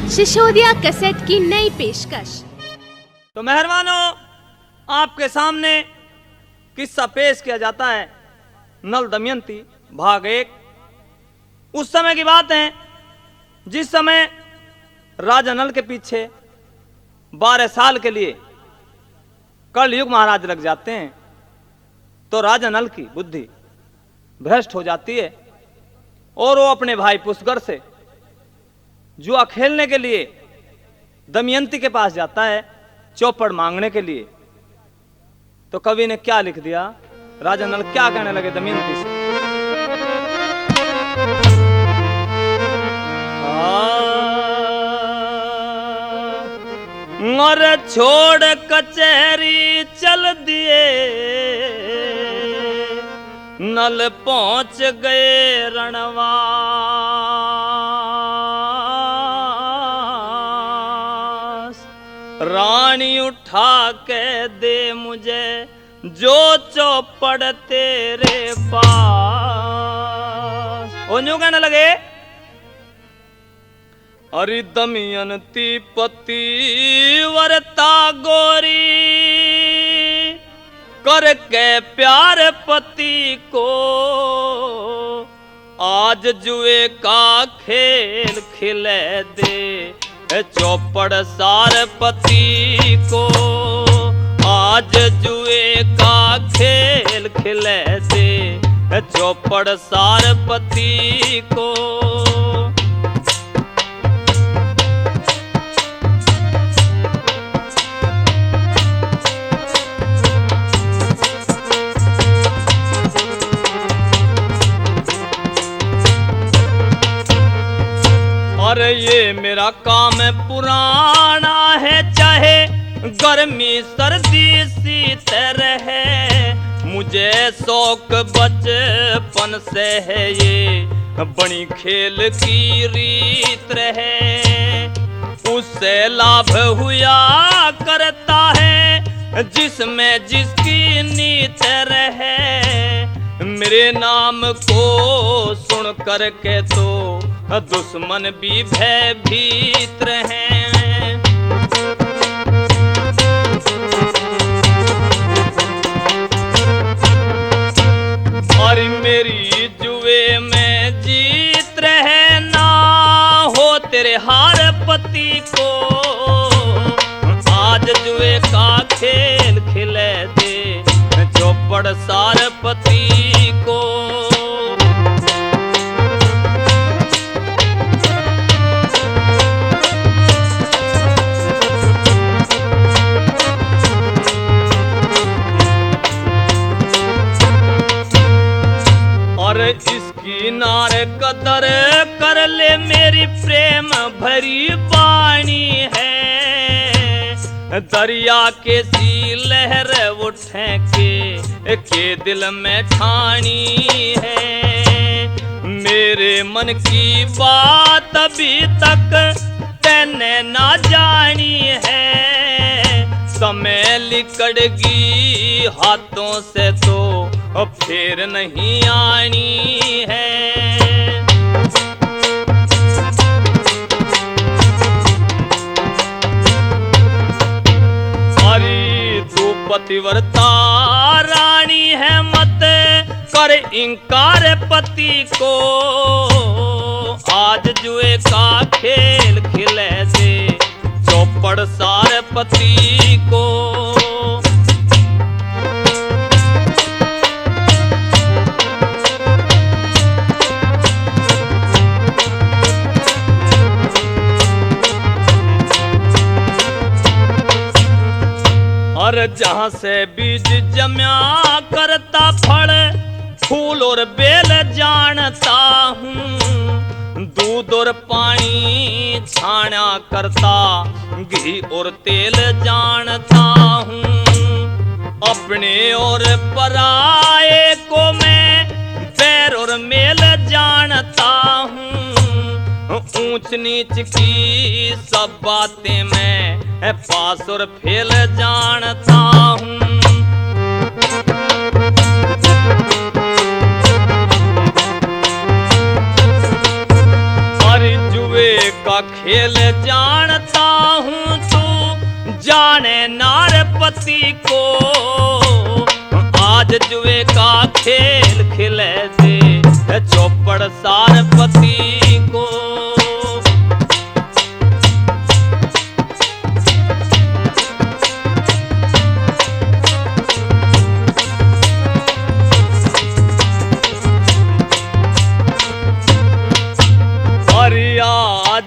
Sisodia cassette की नई पेशकश। तो मेहरबानों, आपके सामने किस्सा पेश किया जाता है नल दमयंती भाग 1। उस समय की बात है जिस समय राजा नल के पीछे 12 साल के लिए कलयुग महाराज लग जाते हैं। तो राजा नल की बुद्धि भ्रष्ट हो जाती है और वो अपने भाई पुष्कर से जुआ खेलने के लिए दमयंती के पास जाता है चौपड़ मांगने के लिए। तो कवि ने क्या लिख दिया, राजा नल क्या कहने लगे दमयंती से। और छोड़ कचहरी चल दिए, नल पहुंच गए रणवा। रानी उठा के दे मुझे जो चौपड़ तेरे पास। वो यूं कहने लगे, अरे दमयंती पति वरता गोरी, करके प्यार पति को आज जुए का खेल खिले दे। चौपड़ सार पति को आज जुए का खेल खिले दे। चौपड़ सार पति को अरे ये मेरा काम पुराना है, चाहे गर्मी सर्दी शीत रहे। मुझे शौक बचपन से है, ये बड़ी खेल की रीत रहे। उससे लाभ हुआ करता है जिसमें जिसकी नीत रहे। मेरे नाम को सुन करके तो दुश्मन भी भयभीत हैं। और मेरी जुए में जीत रहे, ना हो तेरे हार पति को आज जुए का खेल खिले दे। चौपड़ सार पति को इसकी नार कदर कर ले, मेरी प्रेम भरी वाणी है। दरिया के सी लहर उठे के दिल में ठानी है। मेरे मन की बात अभी तक तैने ना जानी है। समय लिकड़गी हाथों से तो फिर नहीं आनी है। अरे तू पतिव्रता रानी है, मत कर इंकार पति को। आज जुए का खेल खिले दे। चौपड़ सार पति को और जहाँ से बीज जम्या करता फल फूल और बेल जानता हूँ। दूध और पानी छाना करता घी और तेल जानता हूँ। अपने और पराये को मैं बैर और मेल जानता हूँ। ऊंच नीच की सब बातें मैं पास और फेल जानता हूँ। अरे जुए का का खेल जानता हूँ, तू जाने नारपति को। आज जुए का खेल खिले दे चौपड़ सारपति को।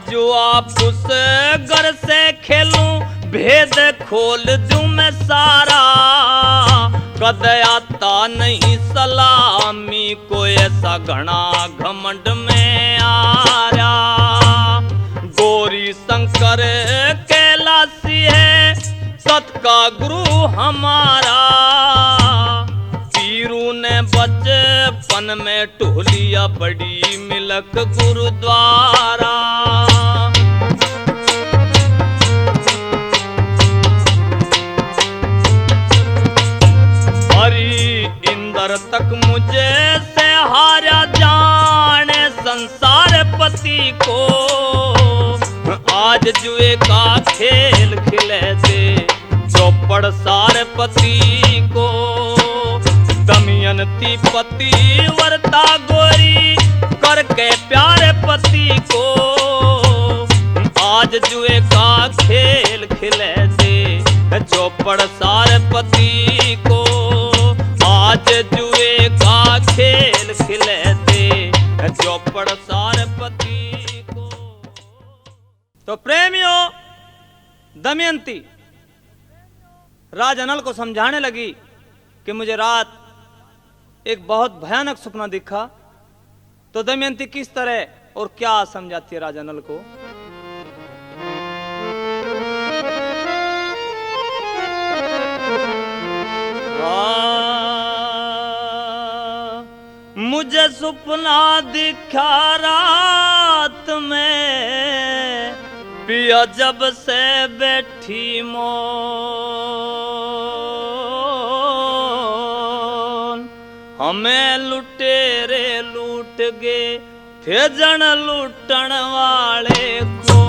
जो आप उस घर से खेलूं भेद खोल दूं मैं सारा। कद आता नहीं सलामी को ऐसा घना घमंड में आया। गौरी शंकर कैलासी है सत का गुरु हमारा। पीरू ने बचपन में टोलिया बड़ी मिलक गुरुद्वारा। हरि इंद्र तक मुझे से हारा जाने संसार पति को। आज जुए का खेल खिले दे चौपड़ सार पति को। दमयंती पति वरता गोरी करके प्यारे पति को। आज जुए का खेल खिले दे चौपड़ सार पति को। आज जुए का खेल खिले दे चौपड़ सार पति को। तो प्रेमियों, दमयंती राजा नल को समझाने लगी कि मुझे रात एक बहुत भयानक सपना दिखा। तो दमयंती किस तरह और क्या समझाती है राजा नल को। मुझे सपना दिखा रात में पिया जब से बैठी मौन। हमें लुटेरे लूट गए थे जन लूटन वाले को।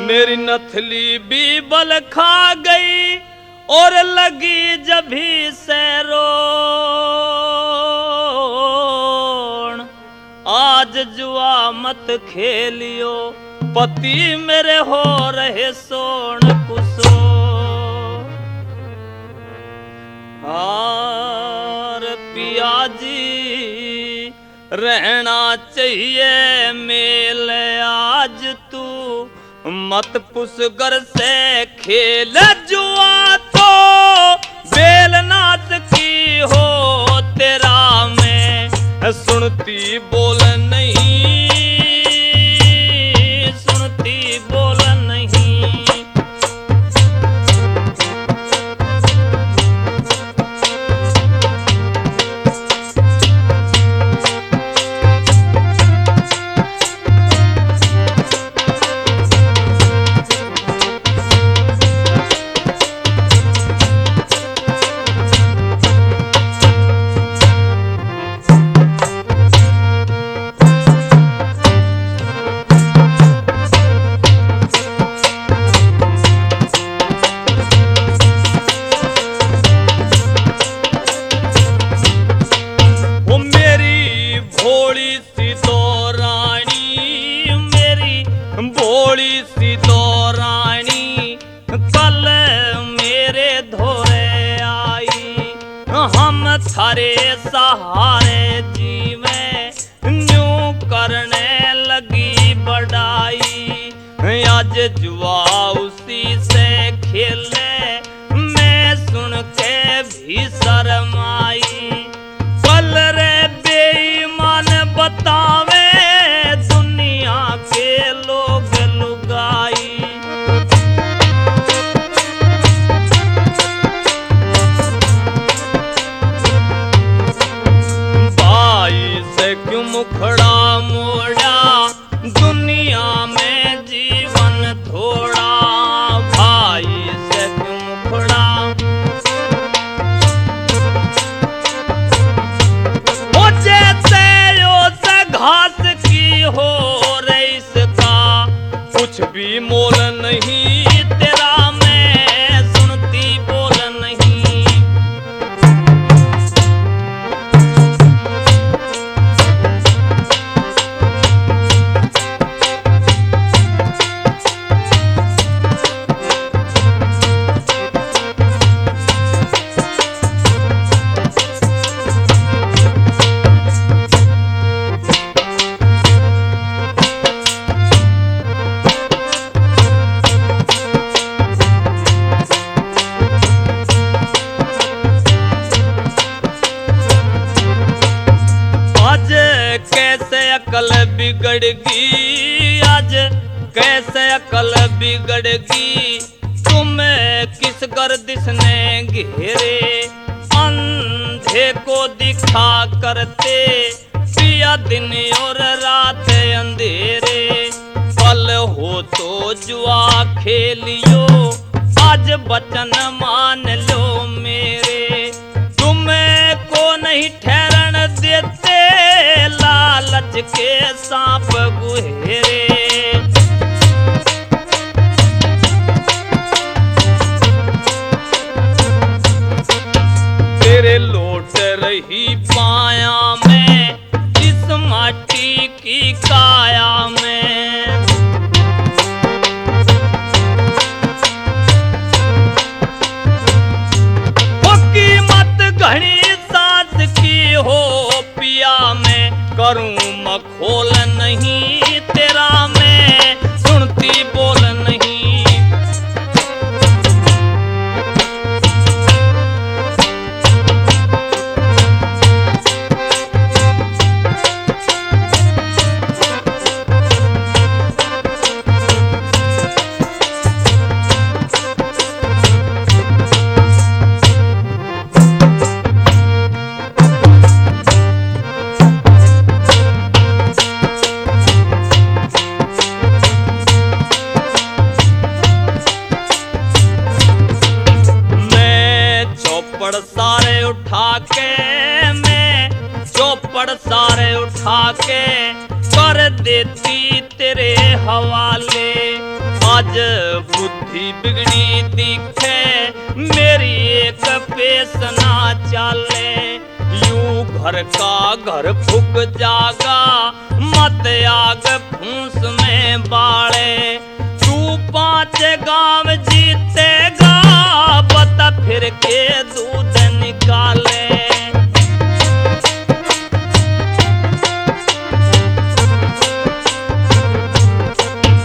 मेरी नथली भी बल खा गई और लगी जभी से रोन। आज जुआ मत खेलियो पति मेरे हो रहे सोन कुसो। और पिया जी रहना चाहिए मेल आज तू मत पुसगर से खेल जुआ तो बेलनाथ की हो तेरा मैं सुनती बोल नहीं सुनती बोल नहीं। थारे सहारे जीवे न्यू करने लगी बढ़ाई। आज जुआ उसी से खेले मैं सुन के भी शर्माई। पल रे बेईमान बतावे दुनिया के लोग लुगाई। क्यों मुखड़ा मोड़ा दुनिया में जीवन थोड़ा। भाई से क्यों मुखड़ा ओ जैसे यो कुछ भी मोल नहीं तेरा, मैं सुनती बोल नहीं। अकल बिगड़गी, आज कैसे अकल बिगड़गी, तुम्हें किस गर्दिश ने घेरे, अंधे को दिखा करते पिया दिन और रात अंधेरे, कल हो तो जुआ खेलियो, आज वचन मान लो मेरे, तुम्हें को नहीं ठहरन देते लालच के सांप गुहेरे। तेरे लौट रही पाया में इस माटी की काया में, वो कीमत घनी सांस की हो पिया में, करूं मखोल नहीं तेरा, मैं सुनती बोल नहीं। सारे उठा के मैं चौपड़ सारे उठा के कर देती तेरे हवाले, आज बुद्धि बिगड़ी दिखे मेरी एक पेश ना चाले, यूं घर का घर फूक जागा मत आग फूस में बाड़े, तू 5 गांव जीतेगा बता फिर के दूध निकाले।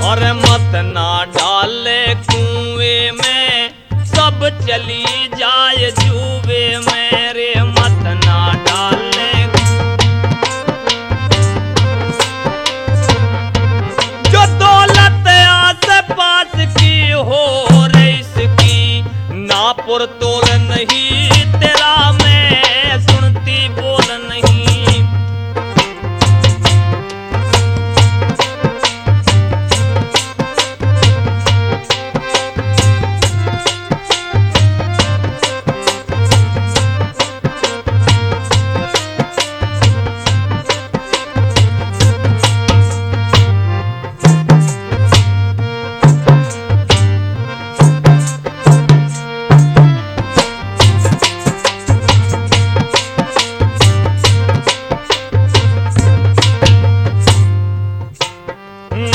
और मत ना डाले कुएं में सब चली जाए जुए में रे, मत ना डाले। जो दौलत आस पास की हो रईस की, ना पुर तोल नहीं तेरा, मैं सुनती बोल नहीं।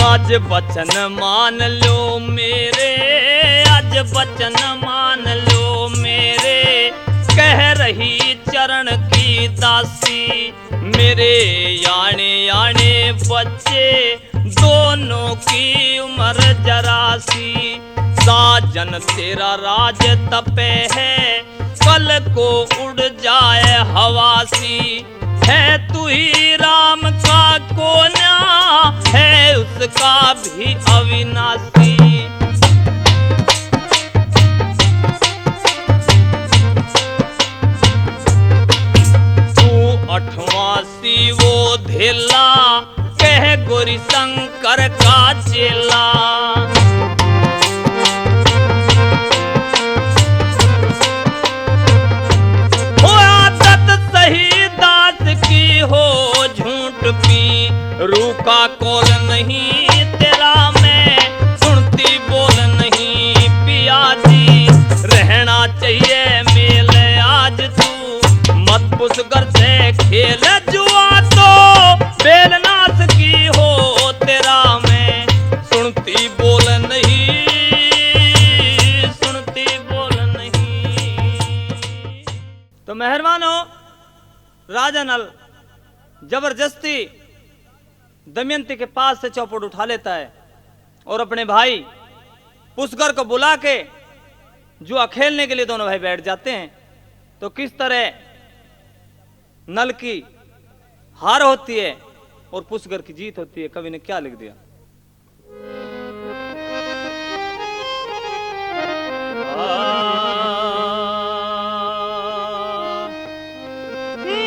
आज वचन मान लो मेरे, आज वचन मान लो मेरे, कह रही चरण की दासी, मेरे याने याने बच्चे दोनों की उम्र जरासी, साजन तेरा राज तपे है कल को उड़ जाए हवासी, है तू ही राम का कोना है उसका भी अविनाशी। तू 8वां वो धेला कह गोरी शंकर का चेला, हो झूठ पी रूखा कौल नहीं तेरा, मैं खेल जुआ तो बेलनाथ की हो, तेरा मैं सुनती बोल नहीं, सुनती बोल नहीं। तो मेहरबानो, राजा नल जबरदस्ती दमयंती के पास से चौपट उठा लेता है और अपने भाई पुष्कर को बुला के जुआ खेलने के लिए दोनों भाई बैठ जाते हैं। तो किस तरह नल की हार होती है और पुष्कर की जीत होती है, कवि ने क्या लिख दिया।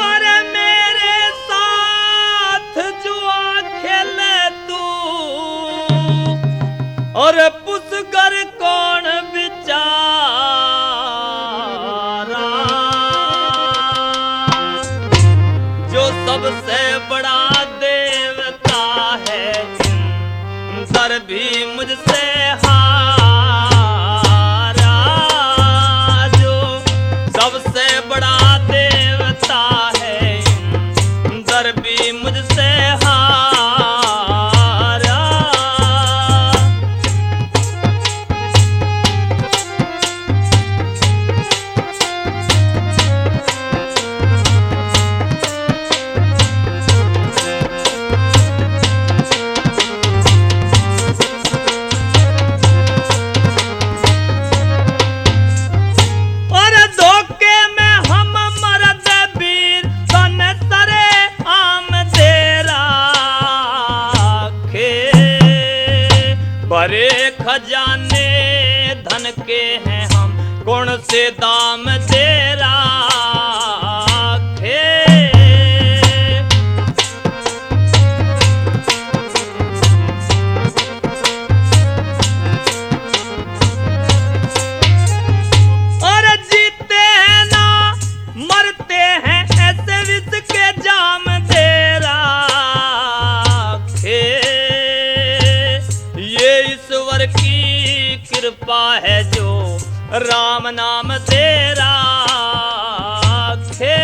अरे मेरे साथ जुआ खेले तू और पुष्कर कौन बिचारा, जो सबसे बड़ा देवता है इंद्र भी मुझसे हारा, जो सबसे बड़ा देवता है इंद्र भी मुझसे हारा। और धोखे में हम मरद वीर सन सरे आम तेरा खे, बड़े खजाने धन के हैं हम, कौन से दाम तेरा खे। और जीते हैं ना मरते हैं ऐसे विष के जाम तेरा खे, ये ईश्वर की कृपा है जो राम नाम तेरा खे।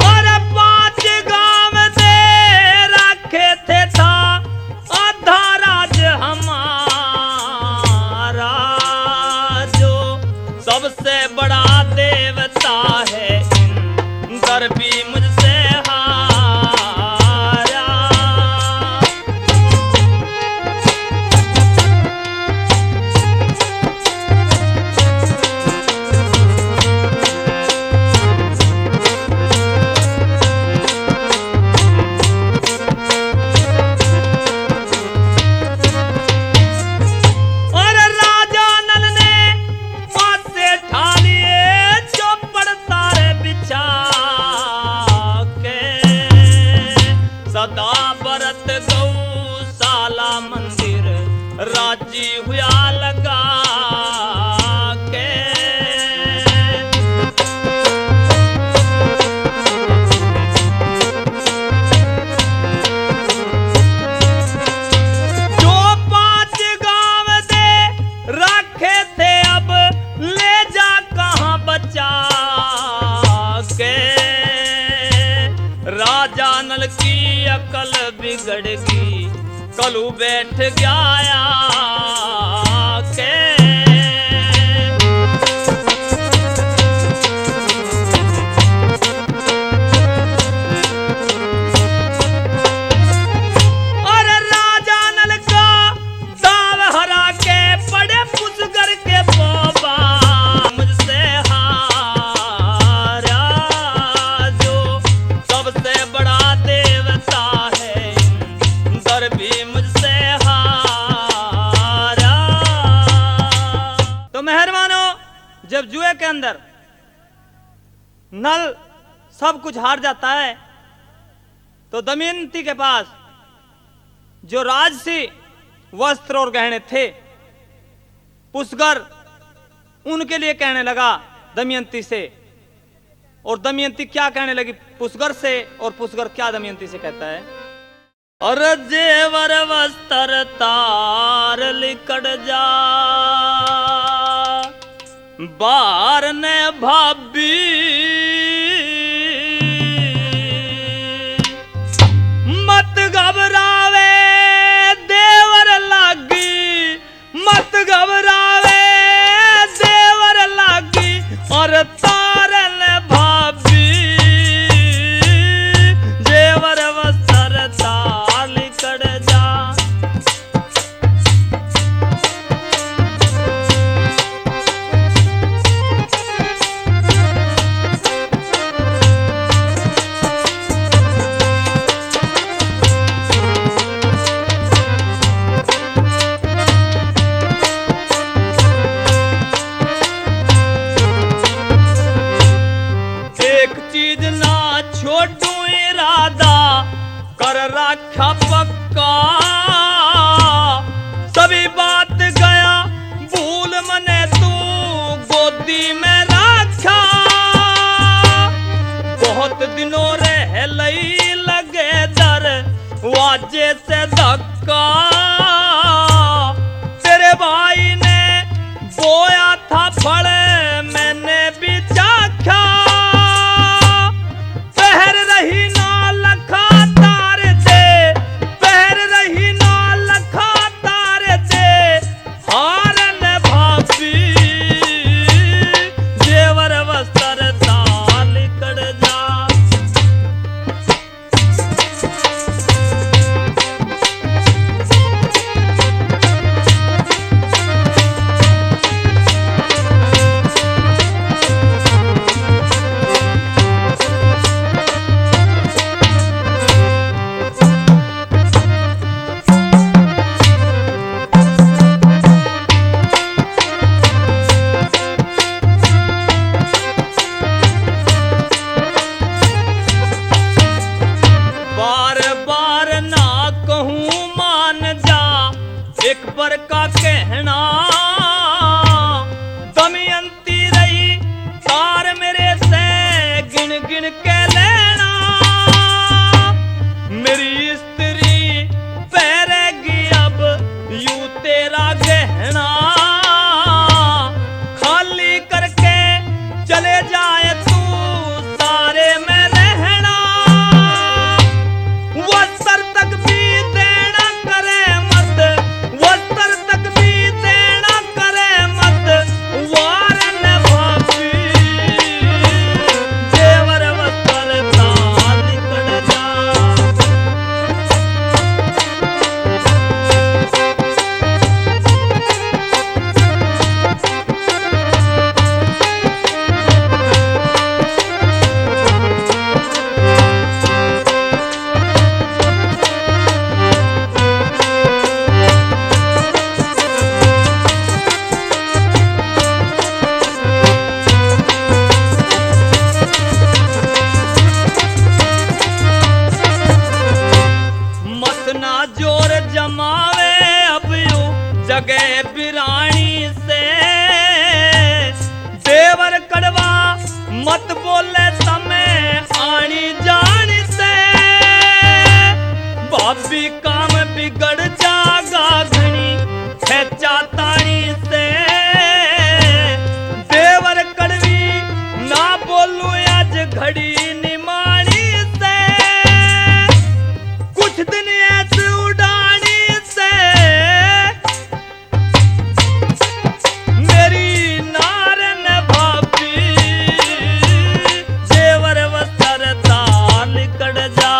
और 5 गांव दे रखे थे था आधा राज हमारा, जो सबसे बड़ा देवता है इंद्र भी मुझसे हारा। और राजा नल ने पास से ठा लिए चौपड़ सारे बिछा के, सदा बरत गौशाला मंदिर राजी हुआ लगा के। जो 5 गांव दे रखे थे अब ले जा कहां बचा के, राजा नल की अकल बिगड़ गई कलू बैठ गया के। और राजा नल का दाव हरा के पड़े पुष्कर के पोबा मुझसे हारा, जो सबसे बड़ा देवता है इंद्र भी मुझसे हारा। तो मेहरबानो, जब जुए के अंदर नल सब कुछ हार जाता है तो दमयंती के पास जो राजसी वस्त्र और गहने थे, पुष्कर उनके लिए कहने लगा दमयंती से, और दमयंती क्या कहने लगी पुष्कर से, और पुष्कर क्या दमयंती से कहता है। और जेवर वस्त्र तार लिकड़ जा बार ने भाभी मत घबरावे देवर लागी मत घबरावे देवर लागी और तार ने भाभी जेवर वस्त्र तार लिकड़ जा छोटू इरादा कर रखा पक्का सभी बात गया भूल मने तू गोदी में रखा बहुत दिनों रह लई लगे दर वाजे से धक्का तेरे भाई ने बोया था फल मैंने भी चाखा पहर रही ना लखा तार दे पहर रही ना लखा तार दे हारन भाभी जेवर वस्त्र तार लिकड़ जा एक बार का कहना दमयंती रही तार मेरे से गिन गिन के लेना मेरी स्त्री पहरेगी अब यूं तेरा गहना खाली करके चले जाए तू सारे में रहना वस्त्र तक भी देना करे मत वस्त्र तक भी देना करे मत वारन भाभी जेवर वस्त्र तार लिकड़ जा ना जोर जमावे अब यूं जगह बिरानी से देवर कड़वा मत बोले समय आनी जानी से भाभी काम बिगड़ जागा घनी खेचा तानी से देवर कड़वी ना बोलू आज घड़ी निमानी से कुछ दिन ऐसे उड़ानी से मेरी नारन भाभी जेवर वस्त्र तार लिकड़ जा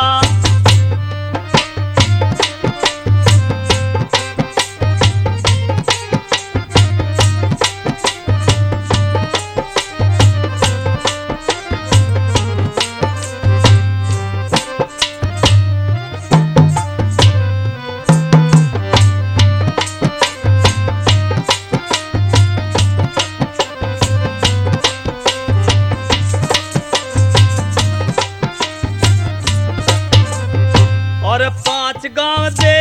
और 5 गांव दे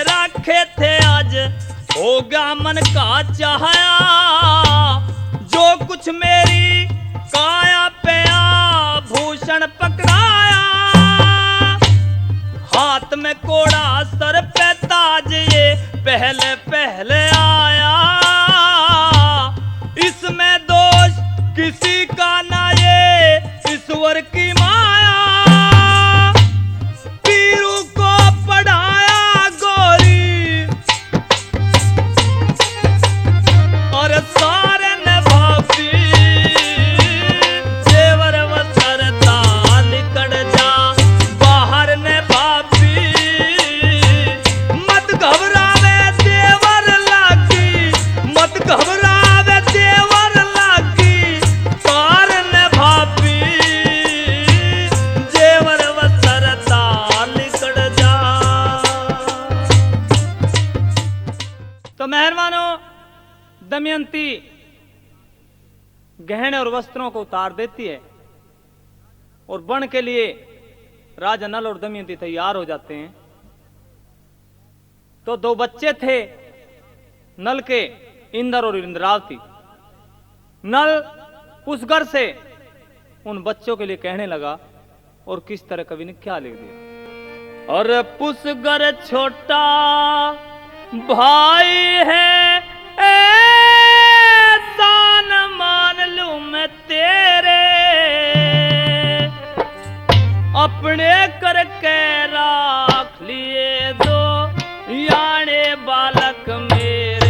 रखे थे आज होगा मन का चाहया जो कुछ मेरी काया पे आभूषण पकड़ाया हाथ में कोड़ा दमयंती गहने और वस्त्रों को उतार देती है और वन के लिए राजा नल और दमयंती तैयार हो जाते हैं। तो दो बच्चे थे नल के, इंद्र और इंद्रावती। नल उस घर से उन बच्चों के लिए कहने लगा, और किस तरह कवि ने क्या लिख दिया। और पुसगर छोटा भाई है, ऐसा न मान लूं मैं तेरे, अपने करके राख लिए दो याने बालक मेरे।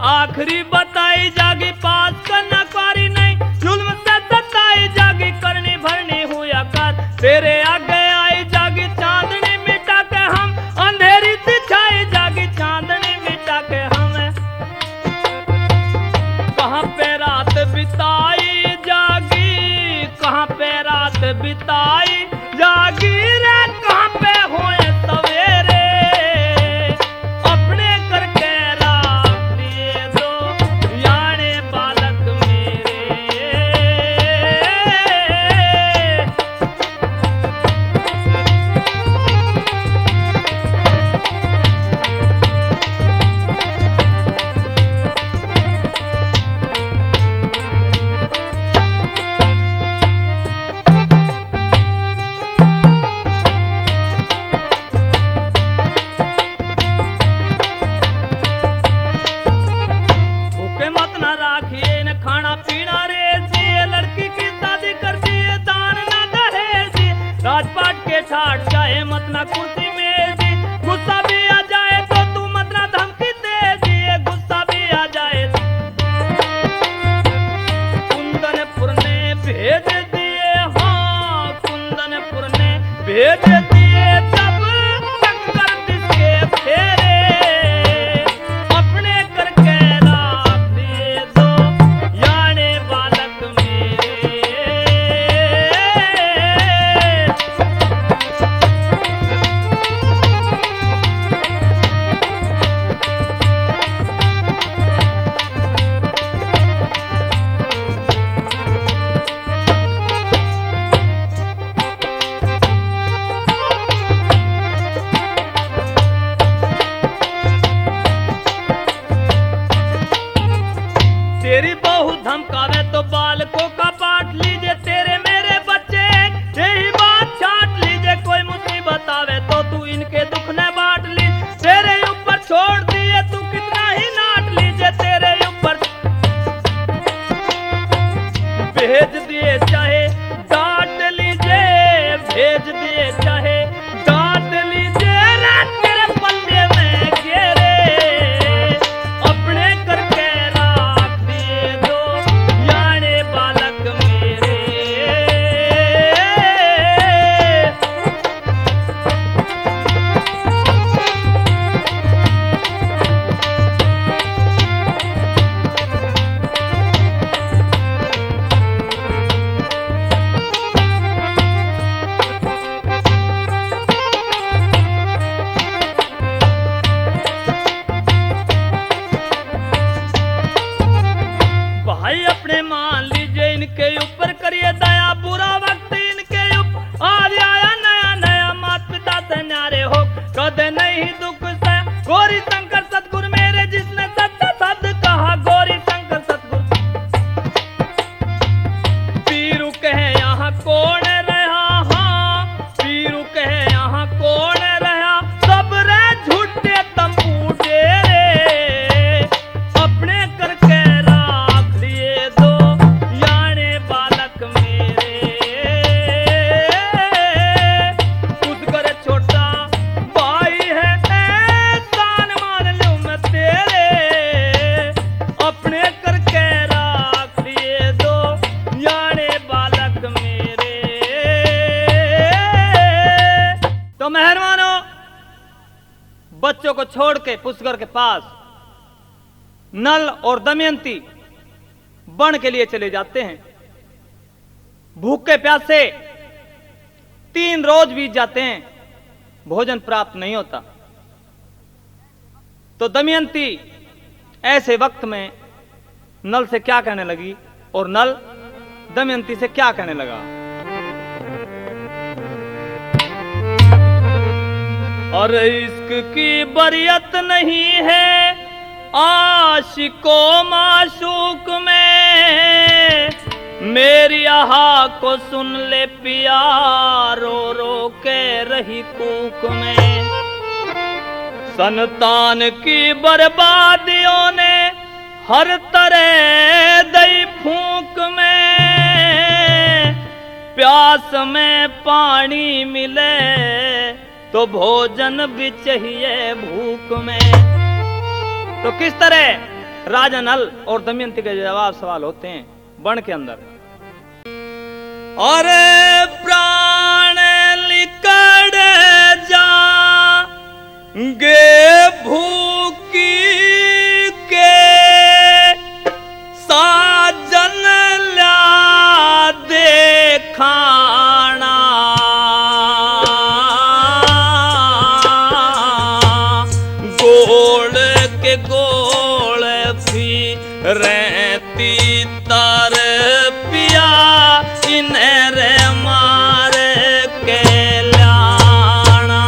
आखिरी बताई जागी, पास करना कारी नहीं, जुल्म से सताई जागी, करनी भरनी हुआ कर तेरे आगे आई जागी। चांदनी मिटा के हम अंधेरी सी छाई जागी, चांदनी मिटा के हम कहां पे रात बिताई जागी, कहां पे रात बिताई जागी रे, कहां पे होए सवेरे, अपने करके राजपाट के ठाट चाहे मत ना कुर्सी में जी, गुस्सा भी आ जाए तो तू मत ना धमकी दे दिए, गुस्सा भी आ जाए। कुंदनपुर ने भेज दिए, हाँ कुंदनपुर ने भेज दिए, तब तक कर दिए फेरे, अपने करके राख दिए दो याने बालक मेरे। तेरी बहू धमकावे तो बालकों का पाठ लीजिए, तेरे मेरे बच्चे यही बात छाट लीजिए, कोई मुसीबत आवे तो तू इनके दुख न बांट ली, तेरे ऊपर छोड़ दिए तू कितना ही नाट लीजिए, तेरे ऊपर भेज दिए चाहे डांट लीजिए, भेज दिए चाहे डांट लीजिए, तेरे पल्ले में घेरे, अपने करके राख दिए दो याने बालक छोड़ के पुष्कर के पास नल और दमयंती वन के लिए चले जाते हैं। भूखे प्यासे 3 रोज बीत जाते हैं, भोजन प्राप्त नहीं होता। तो दमयंती ऐसे वक्त में नल से क्या कहने लगी और नल दमयंती से क्या कहने लगा। और इश्क की बरियत नहीं है आशिको माशूक में, मेरी आहा को सुन ले पिया रो रो के रही कूक में। संतान की बर्बादियों ने हर तरह दई फूक में, प्यास में पानी मिले तो भोजन भी चाहिए भूख में। तो किस तरह राजा नल और दमयंती के जवाब सवाल होते हैं वन के अंदर। और प्राण लिकड़ जाएंगे भूखी के, साजन ला दे खाना, रहती तार पिया इन्हें रे मार के लाना।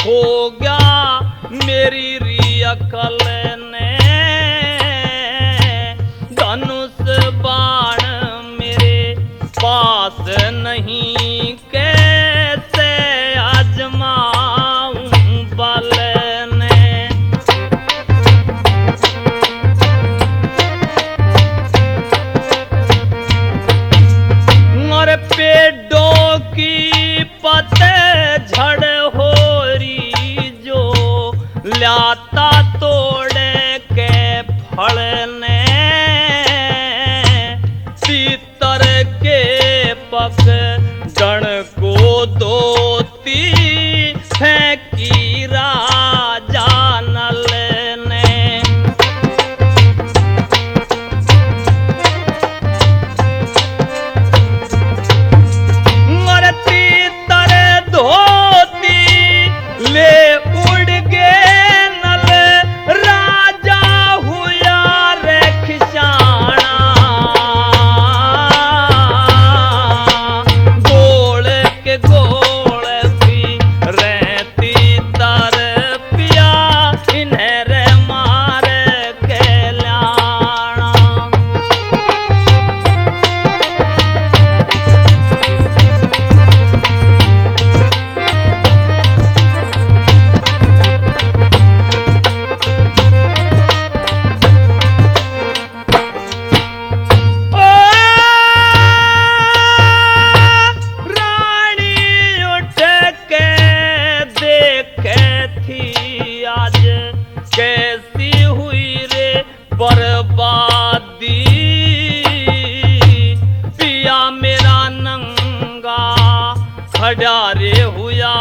हो गया मेरी री अकल ने धनुष बाण मेरे पास नहीं कैसे आजमाऊं बल ने। और पेड़ों की पतझड़ हो रही जो लाता तोड़े के फल ने तीतर के पक गण को दोती फेंकी राजा नल ने। धोती ले उड़ गे नल राजा हुआ रे खिसाना गोल के गोल सी रहती तर पिया इन्हें रे मार के लाना। कैसी हुई रे बर्बादी पिया मेरा नंगा खड़ा रे हुआ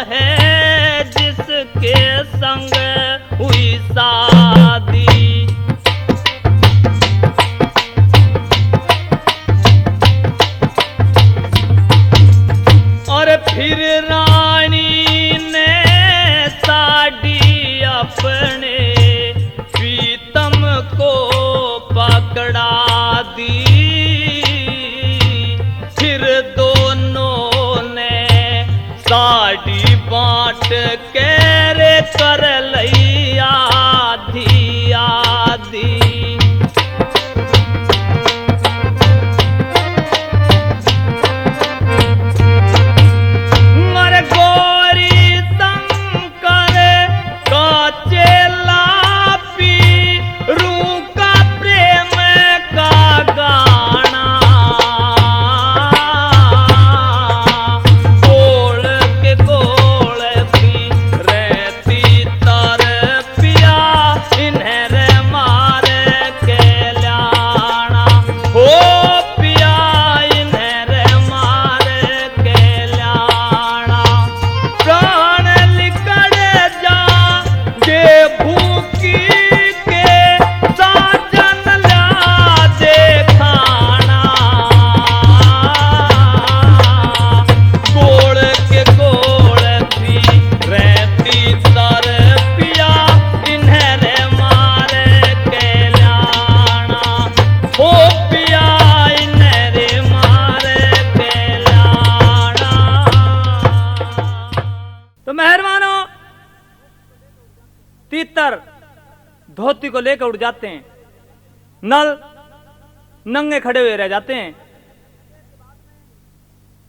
है जिसके संग हुई शादी। और फिर रानी ने साड़ी अपने प्रीतम को पकड़ा दी। फिर दोनों ने साड़ी बांट के रे कर लई आधी आधी। तीतर धोती को लेकर उड़ जाते हैं। नल नंगे खड़े हुए रह जाते हैं।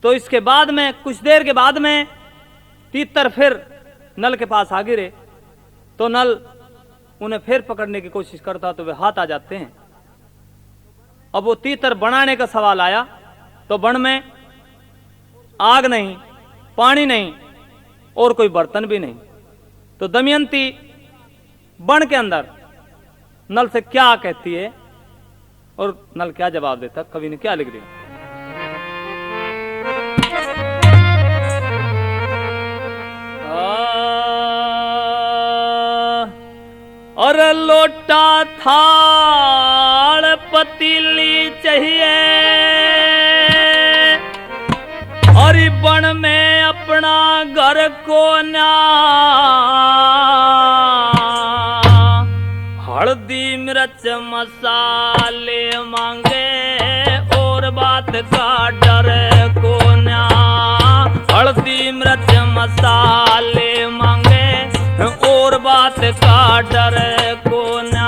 तो इसके बाद में कुछ देर के बाद में तीतर फिर नल के पास आ गिरे तो नल उन्हें फिर पकड़ने की कोशिश करता तो वे हाथ आ जाते हैं। अब वो तीतर बनाने का सवाल आया तो बन में आग नहीं, पानी नहीं और कोई बर्तन भी नहीं। तो दमयंती बन के अंदर नल से क्या कहती है और नल क्या जवाब देता, कवि ने क्या लिख दिया। और लोटा थाल पतीली चाहिए और बन में अपना घर को न्या हल्दी मिर्च मसाले मांगे और बात का डर को न्या हल्दी मिर्च मसाले मांगे डर को ना।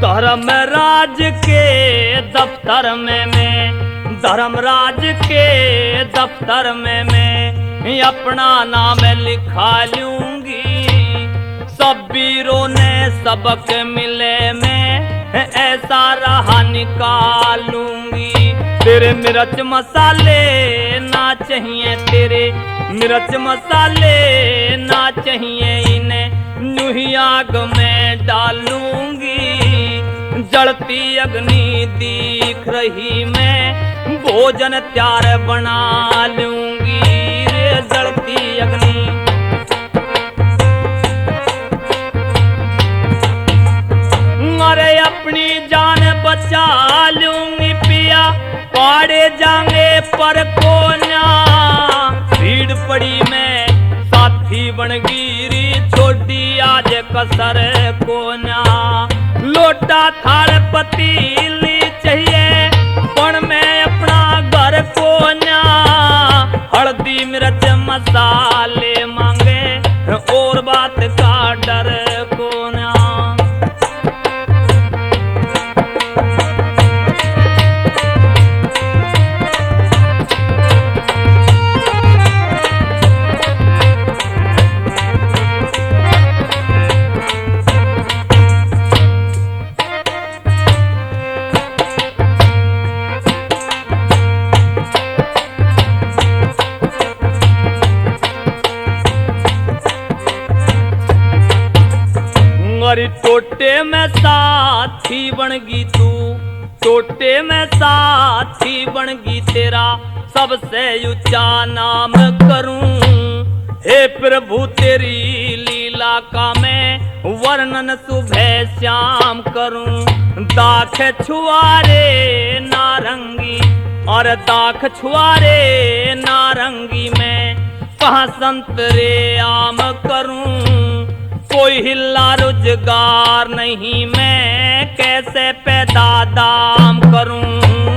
धर्मराज के दफ्तर में मैं, धर्मराज के दफ्तर में मैं अपना नाम लिखा लूंगी। सब वीरों ने सबक मिले मैं ऐसा रहा निकालूंगी। तेरे मिर्च मसाले ना चाहिए, तेरे मिर्च मसाले ना चाहिए, इन्हें यूं ही आग में डालूंगी। जलती अग्नि दिख रही मैं भोजन त्यार बना लूंगी। रे जलती अग्नि अरे अपनी जान बचा लूंगी पिया, पाड़े जाएंगे पर कोना। भीड़ पड़ी मैं साथी बन गिरी, छोटी आज कसर कोना। लोटा थाल पतीली चाहिए पण मैं अपना घर कोना। हल्दी मिर्च मसाले मांगे और बात का डर कोना। टोटे में साथी बनगी तू, टोटे में साथी बनगी तेरा सबसे ऊंचा नाम करूं। हे प्रभु तेरी लीला का मैं वर्णन सुबह शाम करूं। दाख छुआरे नारंगी और दाख छुआरे नारंगी में कहाँ संतरे आम करूं। कोई हिल्ला रोजगार नहीं मैं कैसे पैदा दाम करूं।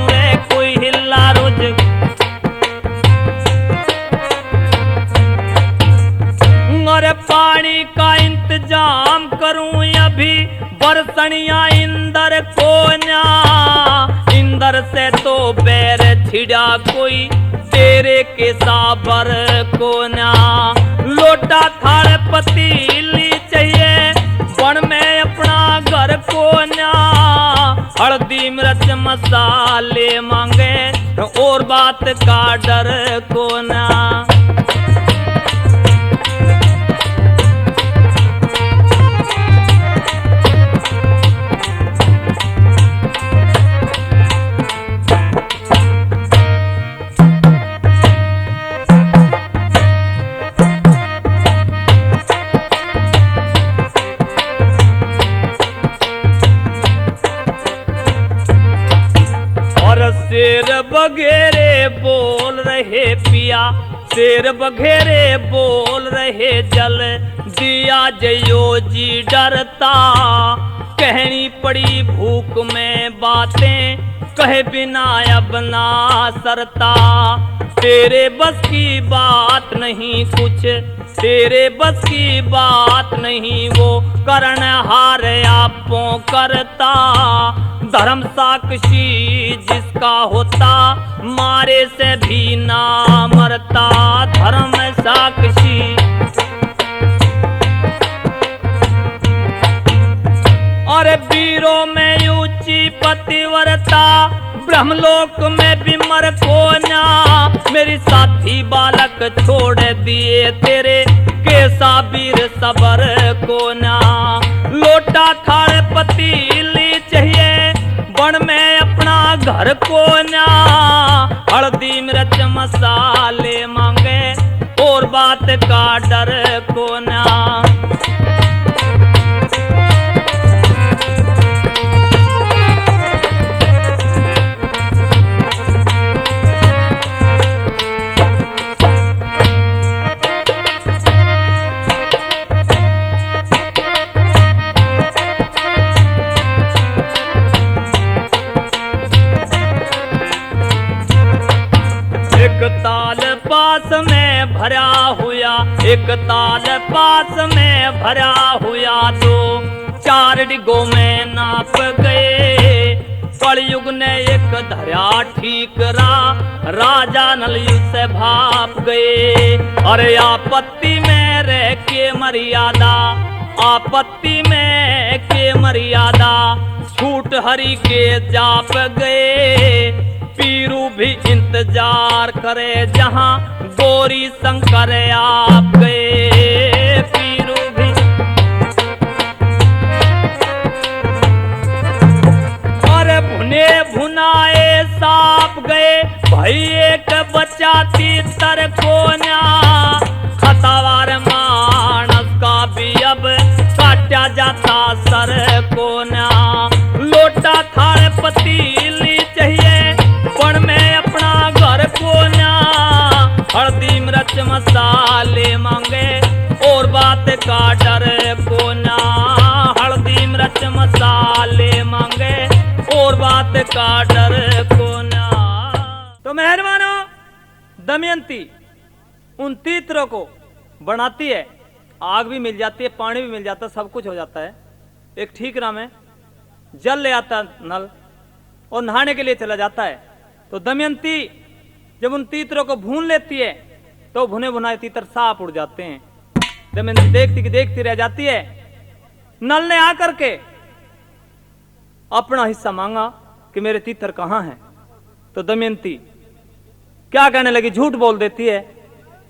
रे कोई हिल्ला और पानी का इंतजाम करूं अभी बरसनिया इंदर को ना। इंदर से तो बैर छिड़ा कोई तेरे के साबर को ना। लोटा थाल पतीली चाहिए पण मैं अपना घर को ना। हल्दी मिर्च मसाले मांगे और बात का डर को ना। शेर बघेरे बोल रहे पिया, शेर बघेरे बोल रहे जल दिया जयो जी डरता। कहनी पड़ी भूख में बातें कहे बिना अब ना सरता। तेरे बस की बात नहीं कुछ, तेरे बस की बात नहीं वो करण हार आपो करता। धर्म साक्षी जिसका होता मारे से भी ना मरता। धर्म साक्षी और वीरों में ऊंची पतिव्रता। ब्रह्मलोक में बिमर को ना। मेरी साथी बालक छोड़ दिए तेरे कैसा वीर सबर को ना। लोटा थाल पतीली चाहिए बन में अपना घर को ना। हल्दी मिर्च मसाले मांगे और बात का डर को कोन्या। एक ताल पास में भरा हुआ, एक ताल पास में भरा हुआ, दो चार डिगों में नाप गए। कलयुग ने एक धरा ठीक राजा नल से भाप गए। अरे आपत्ति में रह के मर्यादा, आपत्ति में के मर्यादा, छूट हरि के जाप गए। पीरू भी इंतजार करे जहां गौरी शंकर आप गए। पीरू भी अरे भुने भुनाए साप गए। भाई एक बच्चा तीतर कोन्या, खतावार मानस का भी अब काटा जाता सर कोन्या। लोटा थाल पतीली चाहिए पण में अपना घर कोन्या। हल्दी मिर्च मसाले मांगे और बात का डर कोन्या। हल्दी मिर्च मसाले मांगे और बात का डर कोन्या। तो मेहरबानों, दमयंती उन तीतरों को बनाती है। आग भी मिल जाती है, पानी भी मिल जाता है, सब कुछ हो जाता है। एक ठीक राम है, जल ले आता नल और नहाने के लिए चला जाता है। तो दमयंती जब उन तीतरों को भून लेती है तो भुने भुनाए तीतर साफ उड़ जाते हैं। दमयंती देखती की देखती रह जाती है। नल ने आकर के अपना हिस्सा मांगा कि मेरे तीतर कहाँ हैं। तो दमयंती क्या कहने लगी, झूठ बोल देती है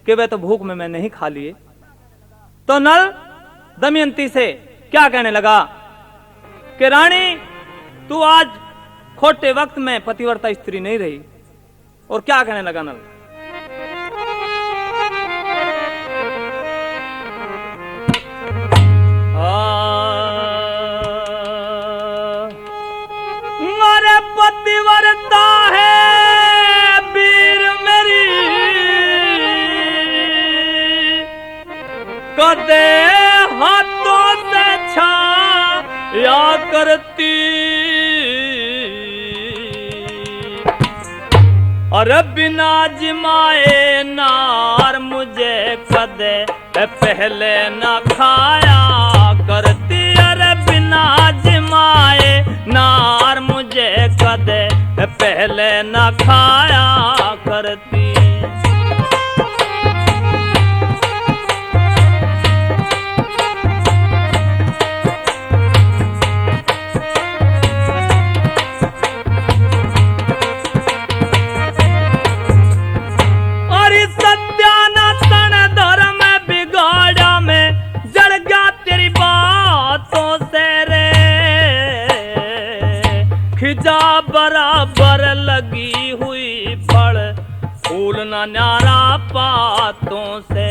कि वह तो भूख में मैं नहीं खा लिए। तो नल दमयंती से क्या कहने लगा कि रानी तू आज खोटे वक्त में पतिव्रता स्त्री नहीं रही। और क्या कहने लगा नल, मारे पतिव्रता है वीर मेरी, कदे हाथों से छाया करती। अरे बिना जिमाए नार मुझे कदे पहले न खाया करती। अरे बिना जिमाए नार मुझे कदे पहले न खाया करती। बराबर लगी हुई फल फूल न न्यारा पातों से।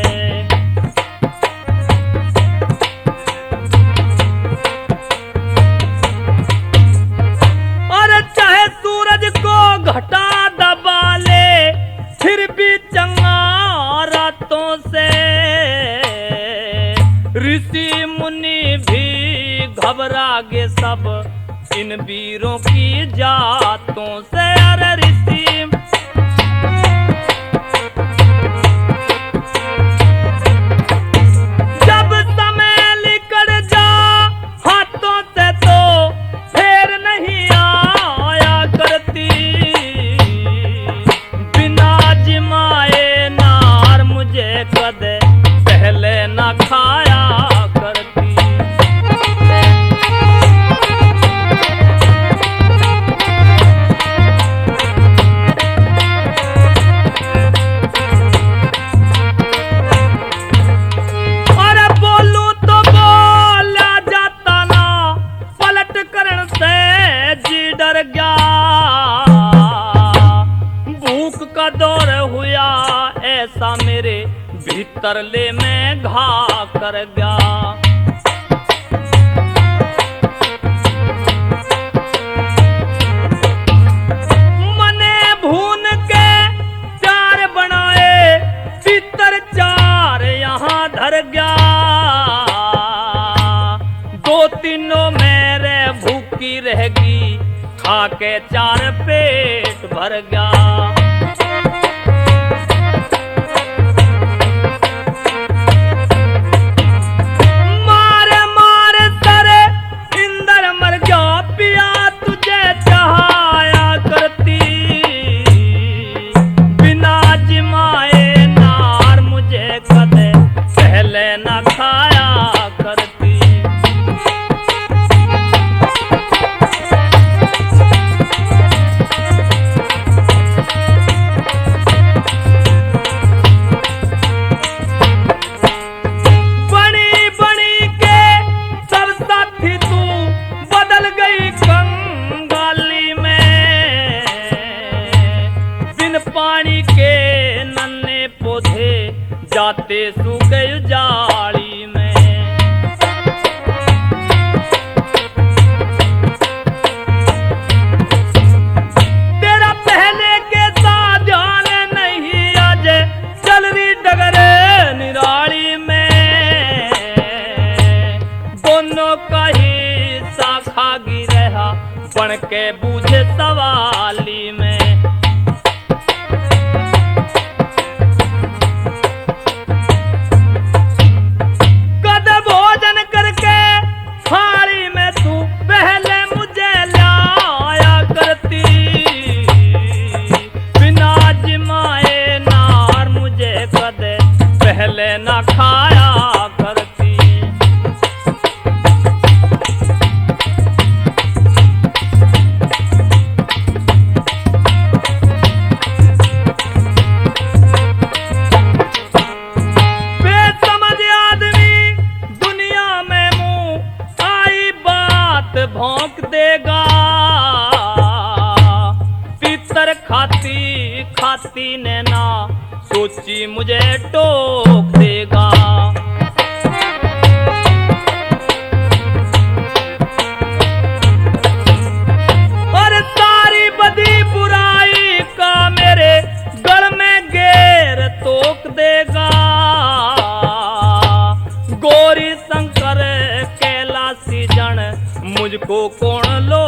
और चाहे सूरज को घटा दबा ले फिर भी चंगा रातों से। ऋषि मुनि भी घबरा गे सब इन वीरों की जातों से। अरे ऋषि जब समय लिकड़ जा हाथों से तो फेर नहीं आया करती। बिना जिमाए नार मुझे कदे पहले न खाया करती। भीतर ले मैं घा कर गया। मने भून के चार बनाए, भीतर चार यहाँ धर गया। दो तीनों मेरे भूखी रहेगी, खा के चार पेट भर गया। मारे मारे सरे इंदर मर गया, पिया तुझे चाहा करती। बिना जिमाए नार मुझे कदे पहले न खाया करती। पानी के नन्हे पौधे जाते सूखे जाली में। तेरा पहले के साथ ध्यान नहीं, आज चल रही डगरे निराली में। दोनों का ही शाखा गिरहा बन के बूझे सवाली में। पहले न खाया करती। बेसमझ आदमी दुनिया में मुंह आई बात भौंक देगा। पितर खाती खाती ने ना सोची मुझे टोक देगा। और सारी बदी बुराई का मेरे गल में घेर तोक देगा। गौरी शंकर कैलाशी जन मुझको कौन लो